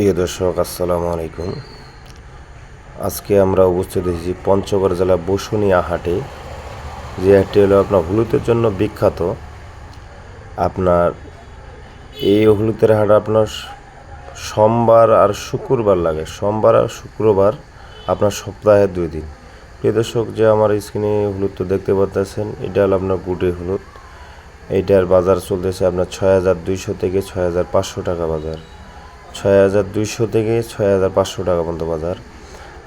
প্রিয় দর্শক, আসসালামু আলাইকুম। আজকে আমরা উপস্থিত হয়েছি পঞ্চগড় জেলা বসুনিয়া হাটে। যে হাটটি হলো আপনার হলুদের জন্য বিখ্যাত। আপনার এই হলুদের হাট আপনার সোমবার আর শুক্রবার লাগে। সোমবার আর শুক্রবার আপনার সপ্তাহে 2 দিন। প্রিয় দর্শক, যে আমার স্ক্রিনে হলুদ তো দেখতে পাচ্ছেন, এটা হলো আপনার গুটি হলুদ। এইটার বাজার চলতেছে আপনার 6200 থেকে 6500 টাকা বাজার। 6200 থেকে 6500 টাকা পর্যন্ত বাজার।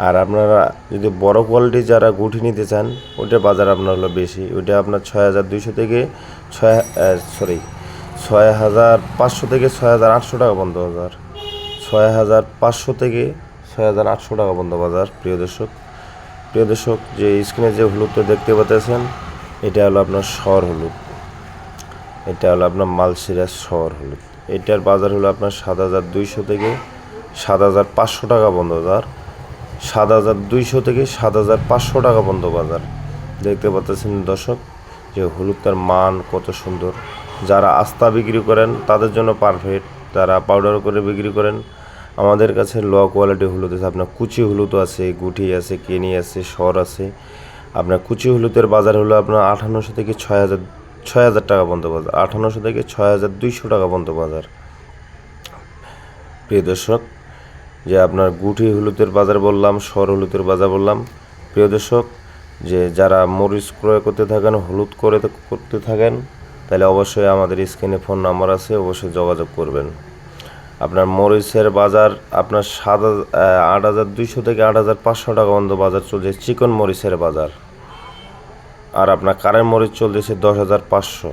আর আপনারা যদি বড় কোয়ালিটি যারা গুটি নিতে চান, ওইটার বাজার আপনার হলো বেশি। ওইটা আপনার 6200 থেকে 6500 থেকে 6800 টাকা পর্যন্ত বাজার। 6500 থেকে 6800 টাকা পর্যন্ত বাজার। প্রিয় দর্শক, যে স্ক্রিনে যে হলুদটা দেখতে পাচ্ছেন, এটা হলো আপনার শহর হলুদ। এটা হলো আপনার মালসিরাজ শহর হলুদ। এটার বাজার হলো আপনার 7200 থেকে 7500 টাকা পর্যন্ত বাজার। 7200 থেকে 7500 টাকা পর্যন্ত বাজার। দেখতে পাচ্ছেন দর্শক যে হলুদটার মান কত সুন্দর। যারা আস্তা বিক্রি করেন তাদের জন্য পারফেক্ট। যারা পাউডার করে বিক্রি করেন, আমাদের কাছে লো কোয়ালিটি হলুদ আছে। আপনার কুচি হলুদ আছে, গুটি আছে, কেনি আছে, সর আছে। আপনার কুচি হলুদের বাজার হলো আপনার 5800 থেকে 6000 টাকা পর্যন্ত বাজার। 5800 থেকে 6200 টাকা পর্যন্ত বাজার। প্রিয় দর্শক, যে আপনার গুটি হলুদের বাজার বললাম, সর হলুদের বাজার বললাম। প্রিয় দর্শক, যে যারা মরিচ ক্রয় করতে থাকেন, হলুদ করতে থাকেন, তাহলে অবশ্যই আমাদের স্ক্রিনে ফোন নাম্বার আছে, অবশ্যই যোগাযোগ করবেন। আপনার মরিচের বাজার আপনার 8200 থেকে 8500 টাকা পর্যন্ত বাজার চলছে চিকন মরিচের বাজার। আর আপনার কারেন্ট মরিচ চলতেছে 10500।